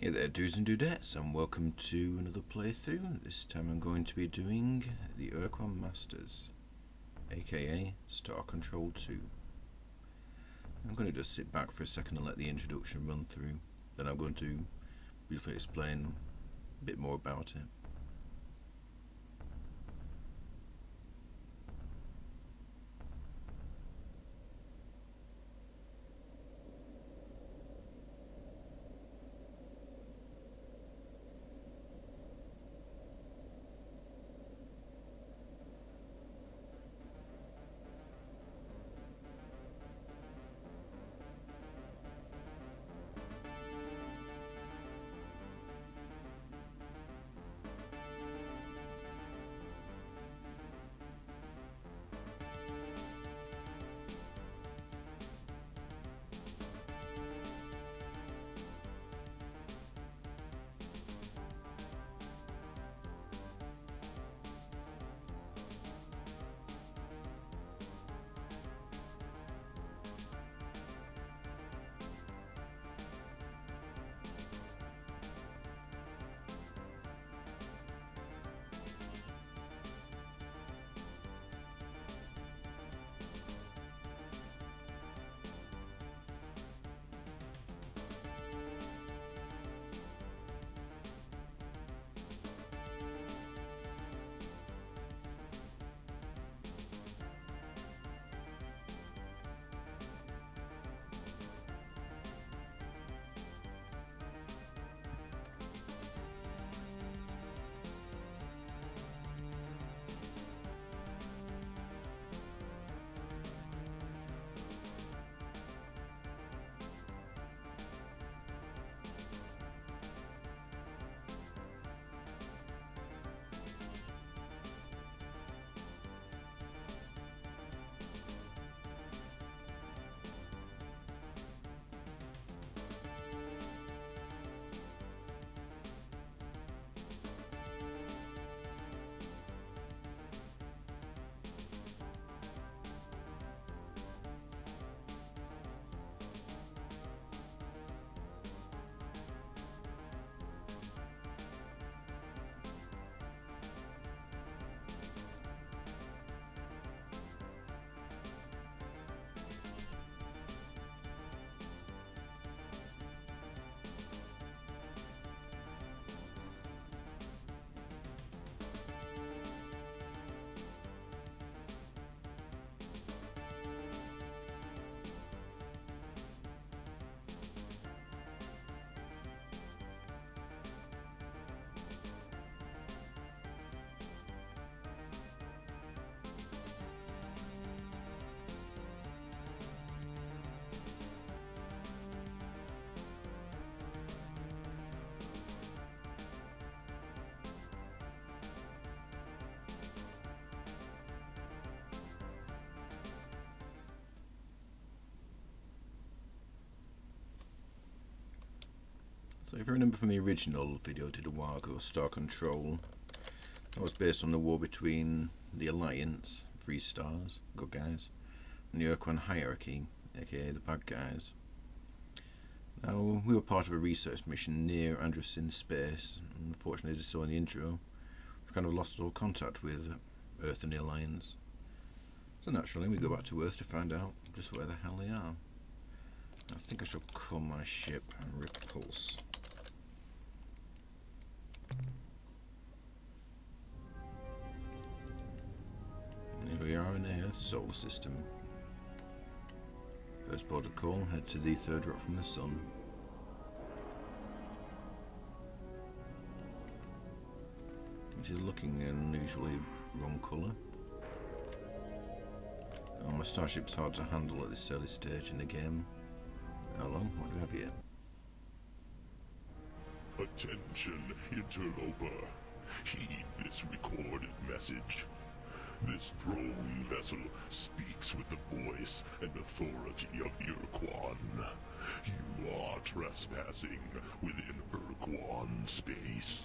Hey there dudes and dudettes, and welcome to another playthrough. This time I'm going to be doing the Quan Masters, aka Star Control 2. I'm going to just sit back for a second and let the introduction run through, then I'm going to briefly explain a bit more about it. So if you remember from the original video I did a while ago, Star Control, that was based on the war between the Alliance, 3 stars, good guys, and the Quan hierarchy, aka the bad guys. Now, we were part of a research mission near Andros in space, and unfortunately, as you saw in the intro, we've kind of lost all contact with Earth and the Alliance. So naturally, we go back to Earth to find out just where the hell they are. I think I shall call my ship Repulse. Here we are in the Earth solar system. First port of call, head to the 3rd rock from the sun. Which is looking an unusually wrong colour. Oh, my starship's hard to handle at this early stage in the game. Hello, what do we have here? Attention, interloper. Heed this recorded message. This drone vessel speaks with the voice and authority of Quan. You are trespassing within Quan space.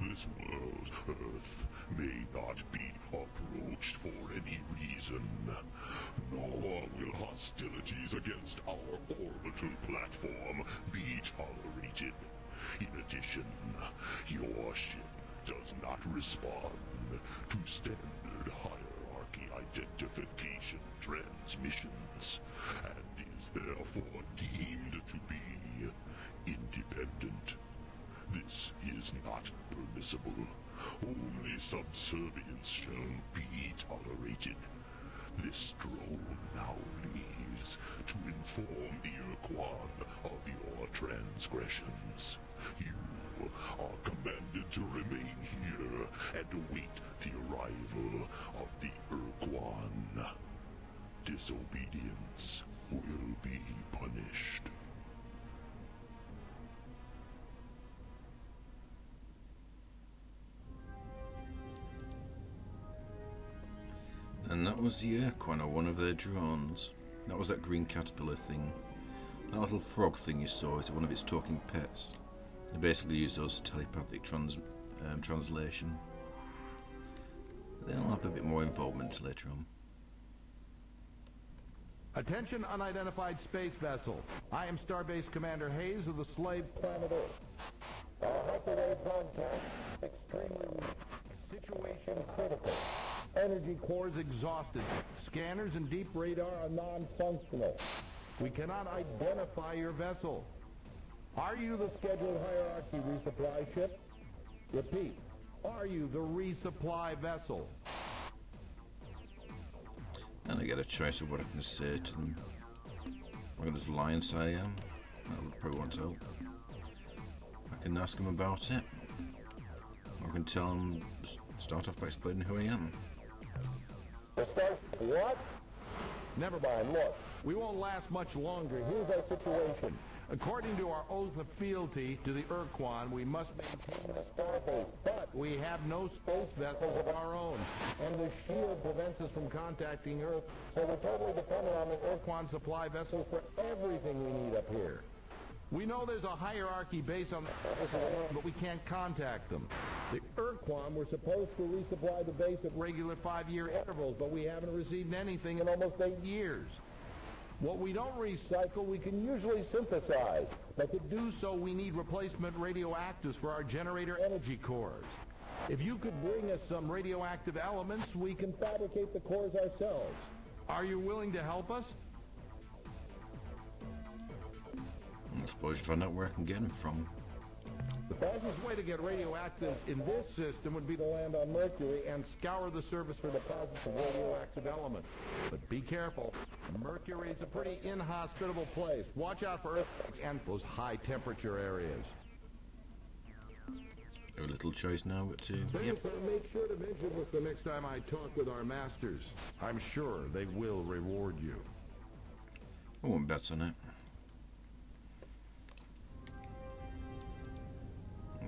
This world, Earth, may not be approached for any reason, nor will hostilities against our orbital platform be tolerated. In addition, your ship does not respond to standard hierarchy identification transmissions, and is therefore deemed to be independent. This is not permissible. Only subservience shall be tolerated. This scroll now leaves to inform the Quan of your transgressions. You are commanded to remain here and await the arrival of the Quan. Disobedience will be punished. And that was the Quan, or one of their drones. That was that green caterpillar thing. That little frog thing you saw is one of its talking pets. They basically use those telepathic translation. They'll have a bit more involvement later on. Attention unidentified space vessel. I am Starbase Commander Hayes of the slave planet Earth. Our hyperwave broadcast extremely weak. Situation critical. Energy cores exhausted. Scanners and deep radar are non-functional. We cannot identify your vessel. Are you the scheduled hierarchy resupply ship? Repeat. Are you the resupply vessel? And I get a choice of what I can say to them. I'm going to just lie and say I am. That'll probably won't help. I can ask them about it. Or I can tell them, start off by explaining who I am. What? Never mind, look. We won't last much longer. Here's our situation. According to our oath of fealty to the Quan, we must maintain the starbase, but we have no space vessels of our own, and the shield prevents us from contacting Earth, so we're totally dependent on the Quan supply vessels for everything we need up here. We know there's a hierarchy base on the surface, but we can't contact them. The Quan were supposed to resupply the base at regular 5-year intervals, but we haven't received anything in almost 8 years. What we don't recycle, we can usually synthesize. But to do so, we need replacement radioactives for our generator energy cores. If you could bring us some radioactive elements, we can fabricate the cores ourselves. Are you willing to help us? I suppose you find out where I can get them from. The fastest way to get radioactive in this system would be to land on Mercury and scour the surface for deposits of radioactive elements. But be careful. Mercury is a pretty inhospitable place. Watch out for earthquakes and those high temperature areas. A little choice now, but Thanks, I'll make sure to mention this the next time I talk with our masters. I'm sure they will reward you. I won't bet on it.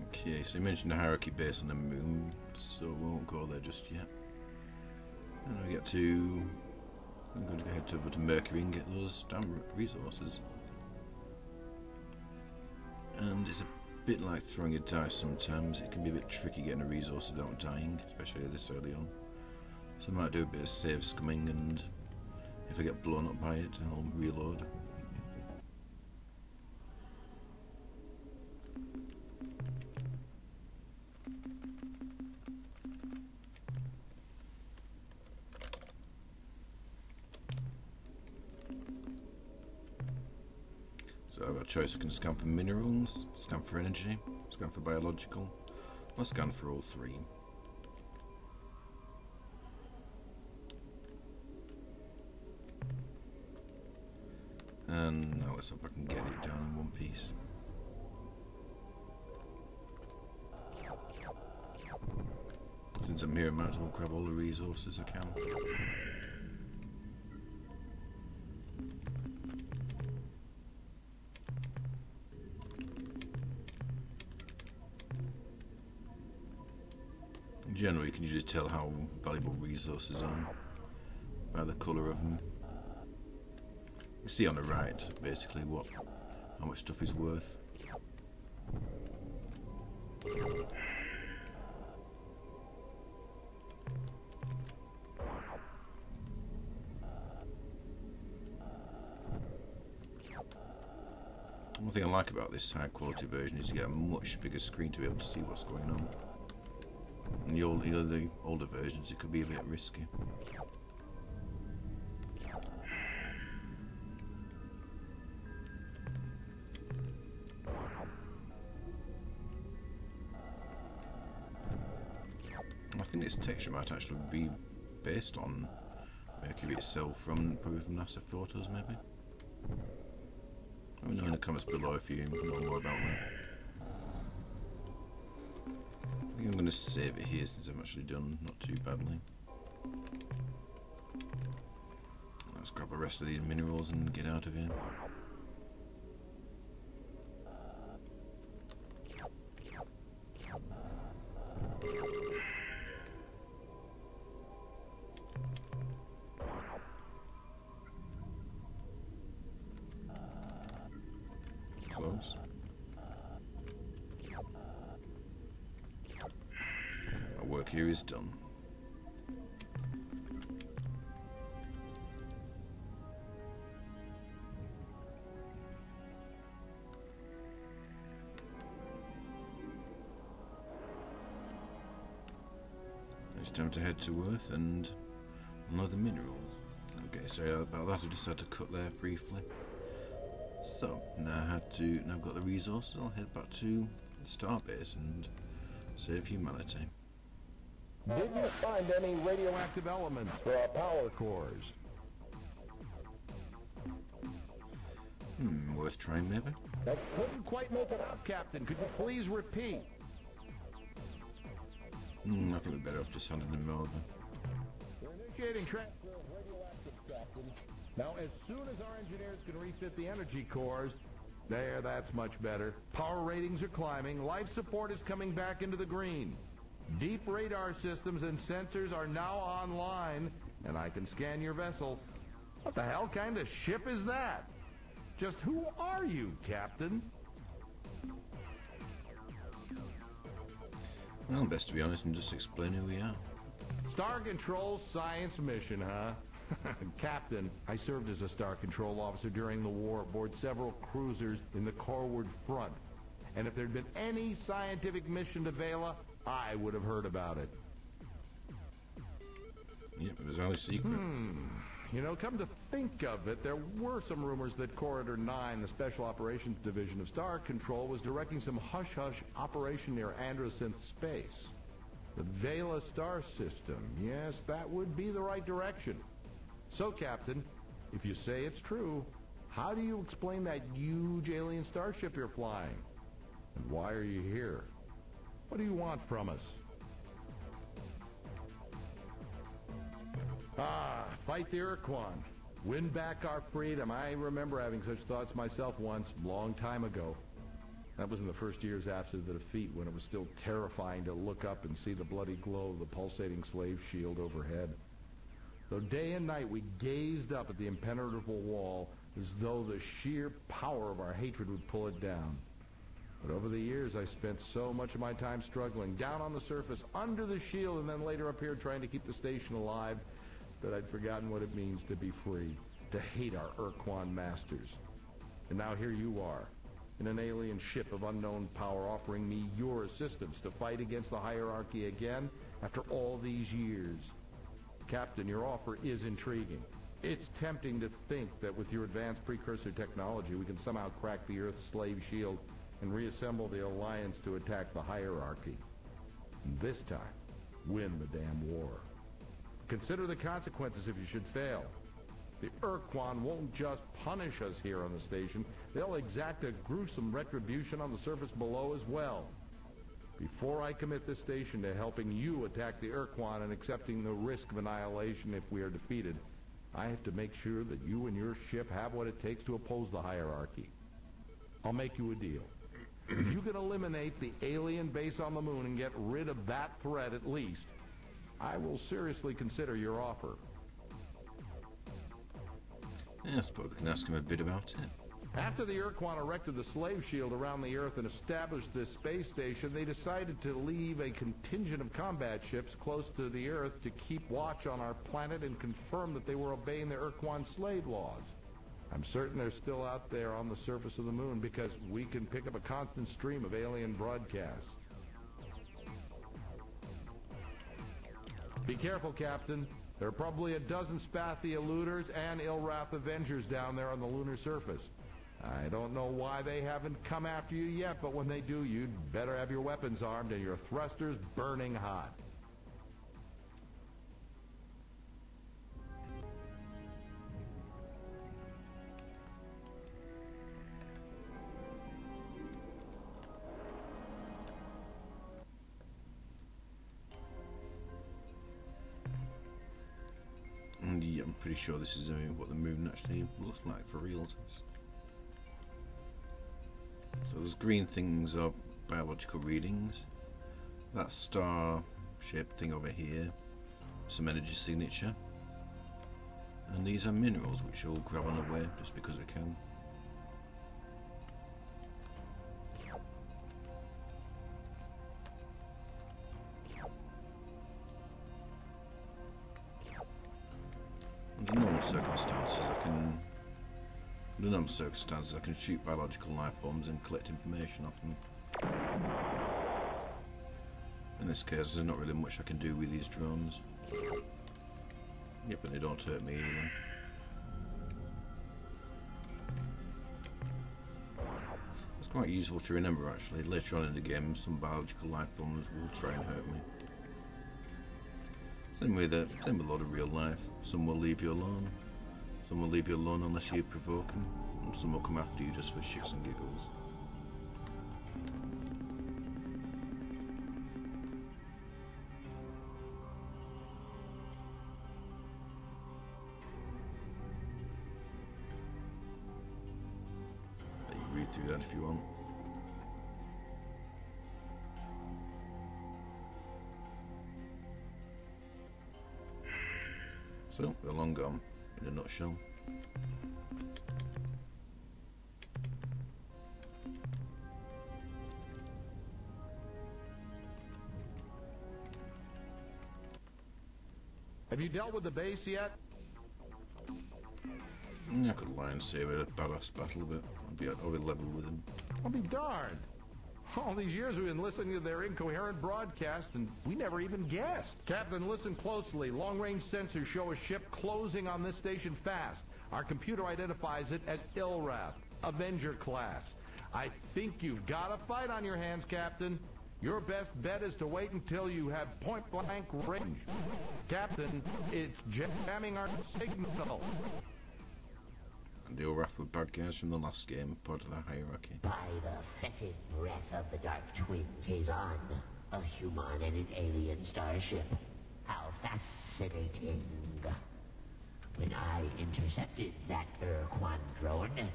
Okay, so you mentioned the hierarchy base on the moon, so we won't go there just yet. And we get to... I'm going to head over to Mercury and get those damn resources. And it's a bit like throwing a dice sometimes. It can be a bit tricky getting a resource without dying, especially this early on. So I might do a bit of save scumming, and if I get blown up by it, I'll reload. So I have a choice. I can scan for minerals, scan for energy, scan for biological, or scan for all three. And now let's hope I can get it down in one piece. Since I'm here, I might as well grab all the resources I can. Generally, you can usually tell how valuable resources are by the colour of them. You see on the right, basically, how much stuff is worth. One thing I like about this high quality version is you get a much bigger screen to be able to see what's going on. In the the older versions it could be a bit risky. I think this texture might actually be based on Mercury itself, probably from NASA photos maybe. Let me know in the comments below if you know more about that. I think I'm going to save it here since I've actually done not too badly. Let's grab the rest of these minerals and get out of here. Close. Our work here is done. It's time to head to Earth and unload the minerals. Okay, sorry about that, I just had to cut there briefly. So, now I've got the resources, I'll head back to the starbase and save humanity. Did you find any radioactive elements for our power cores? Worth trying maybe? I couldn't quite make it out, Captain. Could you please repeat? I think we're better off just handing them over. We're initiating transfer of radioactive, Captain. Now, as soon as our engineers can refit the energy cores, that's much better. Power ratings are climbing. Life support is coming back into the green. Deep radar systems and sensors are now online, and I can scan your vessel. What the hell kind of ship is that? Just who are you, Captain? Well, best to be honest and just explain who we are. Star Control science mission, huh? Captain, I served as a Star Control officer during the war aboard several cruisers in the Corward Front. And if there'd been any scientific mission to Vela, I would have heard about it. Yep, it was only secret. You know, come to think of it, there were some rumors that Corridor 9, the Special Operations Division of Star Control, was directing some hush-hush operation near Androsynth Space. The Vela star system, yes, that would be the right direction. So, Captain, if you say it's true, how do you explain that huge alien starship you're flying? And why are you here? What do you want from us? Fight the Quan. Win back our freedom. I remember having such thoughts myself once, long time ago. That was in the first years after the defeat, when it was still terrifying to look up and see the bloody glow of the pulsating slave shield overhead. Though day and night we gazed up at the impenetrable wall as though the sheer power of our hatred would pull it down. But over the years I spent so much of my time struggling, down on the surface, under the shield, and then later up here trying to keep the station alive, that I'd forgotten what it means to be free, to hate our Quan masters. And now here you are, in an alien ship of unknown power, offering me your assistance to fight against the hierarchy again after all these years. Captain, your offer is intriguing. It's tempting to think that with your advanced precursor technology, we can somehow crack the Earth's slave shield and reassemble the Alliance to attack the hierarchy. And this time, win the damn war. Consider the consequences if you should fail. The Quan won't just punish us here on the station, they'll exact a gruesome retribution on the surface below as well. Before I commit this station to helping you attack the Quan and accepting the risk of annihilation if we are defeated, I have to make sure that you and your ship have what it takes to oppose the hierarchy. I'll make you a deal. If you can eliminate the alien base on the moon and get rid of that threat at least, I will seriously consider your offer. Yeah, I suppose we can ask him a bit about it. After the Quan erected the slave shield around the Earth and established this space station, they decided to leave a contingent of combat ships close to the Earth to keep watch on our planet and confirm that they were obeying the Quan slave laws. I'm certain they're still out there on the surface of the moon because we can pick up a constant stream of alien broadcasts. Be careful, Captain. There are probably a dozen Spathi eluders and Ilrath Avengers down there on the lunar surface. I don't know why they haven't come after you yet, but when they do, you'd better have your weapons armed and your thrusters burning hot. And yeah, I'm pretty sure this is what the moon actually looks like for real. So those green things are biological readings. That star-shaped thing over here, some energy signature. And these are minerals which we'll grab on the way just because we can. Under normal circumstances I can shoot biological life forms and collect information off them. In this case, there's not really much I can do with these drones. Yep, and they don't hurt me either. It's quite useful to remember actually. Later on in the game, some biological life forms will try and hurt me. Same with a lot of real life. Some will leave you alone. Some will leave you alone unless you provoke them. And some will come after you just for shits and giggles. You can read through that if you want. So, they're long gone, in a nutshell. Have you dealt with the base yet? I could lie and say we had a badass battle, but I'll be level with them. I'll be darned. All these years we've been listening to their incoherent broadcast, and we never even guessed. Captain, listen closely. Long-range sensors show a ship closing on this station fast. Our computer identifies it as Ilrath, Avenger class. I think you've got a fight on your hands, Captain. Your best bet is to wait until you have point-blank range. Captain, it's jamming our signal. And the Ilrath were bad guys from the last game, part of the hierarchy. By the fetid breath of the Dark Twin Kazan, a human and an alien starship. How fascinating. When I intercepted that Quan drone and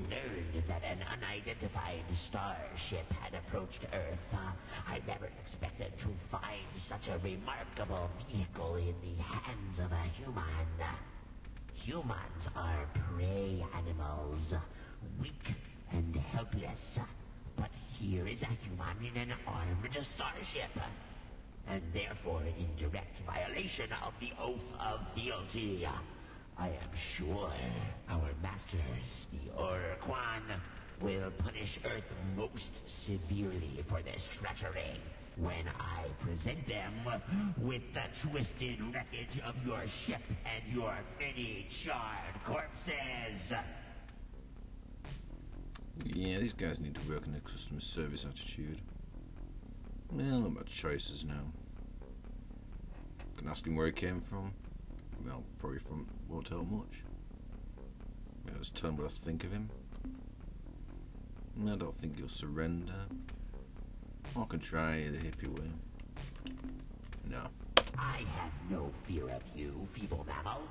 learned that an unidentified starship had approached Earth, I never expected to find such a remarkable vehicle in the hands of a human. Humans are prey animals, weak and helpless. But here is a human in an armed starship, and therefore in direct violation of the oath of fealty. I am sure our masters, the Quan, will punish Earth most severely for this treachery when I present them with the twisted wreckage of your ship and your many charred corpses. Yeah, these guys need to work on their customer service attitude. Well, not about choices now. Can ask him where he came from. Well, probably from won't tell much. I'll just tell him what I think of him. I don't think he'll surrender. I can try the hippie way. No. I have no fear of you, feeble mammal.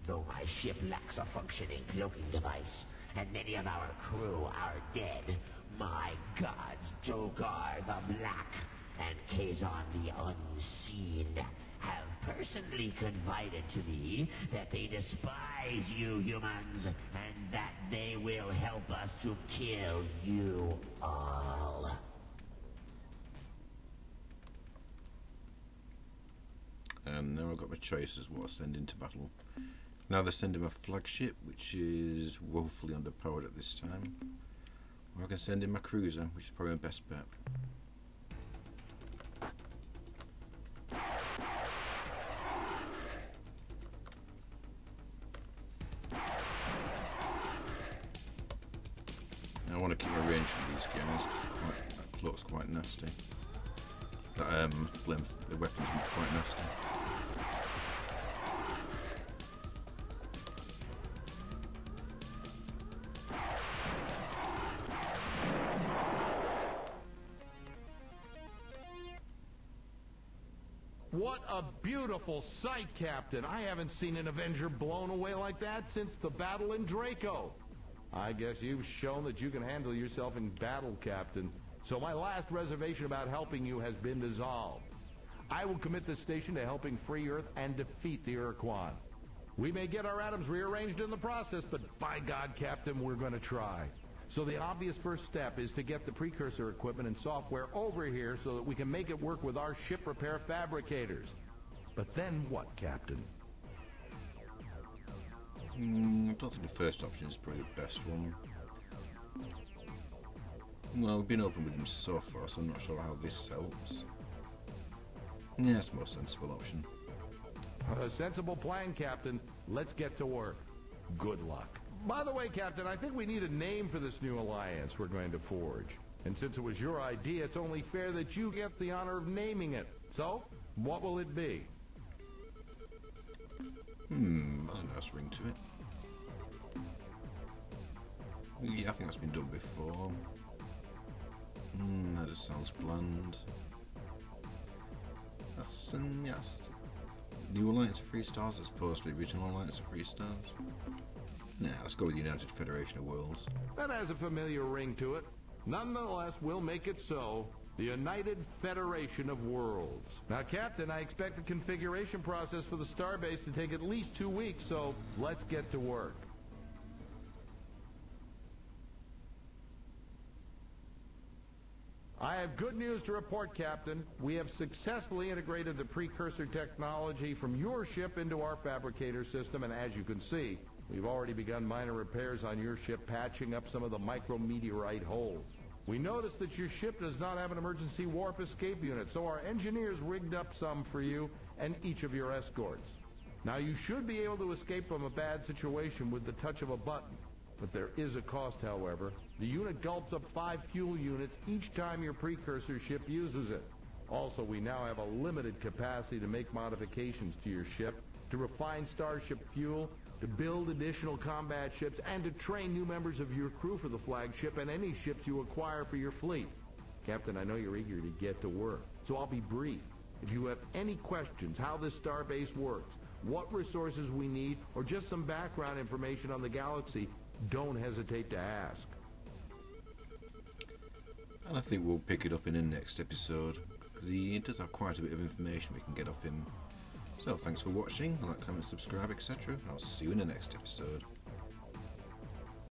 Though my ship lacks a functioning cloaking device, and many of our crew are dead, my gods, Jogar the Black and Kazan the Unseen, have personally confided to me that they despise you humans, and that they will help us to kill you all. And now I've got my choices what I send into battle. Now they're sending my flagship, which is woefully underpowered at this time. Or I can send in my cruiser, which is probably my best bet. Now I want to keep my range from these guys, because that cloak's quite nasty. That the weapon's quite nasty. What a beautiful sight, Captain. I haven't seen an Avenger blown away like that since the battle in Draco. I guess you've shown that you can handle yourself in battle, Captain. So my last reservation about helping you has been dissolved. I will commit this station to helping free Earth and defeat the Quan. We may get our atoms rearranged in the process, but by God, Captain, we're going to try. So the obvious first step is to get the precursor equipment and software over here so that we can make it work with our ship repair fabricators. But then what, Captain? I don't think the first option is probably the best one. Well, we've been open with them so far, so I'm not sure how this helps. Yeah, it's the most sensible option. A sensible plan, Captain. Let's get to work. Good luck. By the way, Captain, I think we need a name for this new alliance we're going to forge. And since it was your idea, it's only fair that you get the honor of naming it. So, what will it be? Has a nice ring to it. Yeah, I think that's been done before. That just sounds bland. That's, yes. New Alliance of Free Stars as opposed to the original Alliance of Free Stars. Nah, let's go with the United Federation of Worlds. That has a familiar ring to it. Nonetheless, we'll make it so. The United Federation of Worlds. Now, Captain, I expect the configuration process for the starbase to take at least 2 weeks, so let's get to work. I have good news to report, Captain. We have successfully integrated the precursor technology from your ship into our fabricator system, and as you can see, we've already begun minor repairs on your ship, patching up some of the micrometeorite holes. We noticed that your ship does not have an emergency warp escape unit, so our engineers rigged up some for you and each of your escorts. Now, you should be able to escape from a bad situation with the touch of a button. But there is a cost, however. The unit gulps up 5 fuel units each time your precursor ship uses it. Also, we now have a limited capacity to make modifications to your ship, to refine starship fuel, to build additional combat ships, and to train new members of your crew for the flagship and any ships you acquire for your fleet. Captain, I know you're eager to get to work, so I'll be brief. If you have any questions how this starbase works, what resources we need, or just some background information on the galaxy, don't hesitate to ask. And I think we'll pick it up in the next episode, because he does have quite a bit of information we can get off him. So thanks for watching, like, comment, subscribe, etc. I'll see you in the next episode.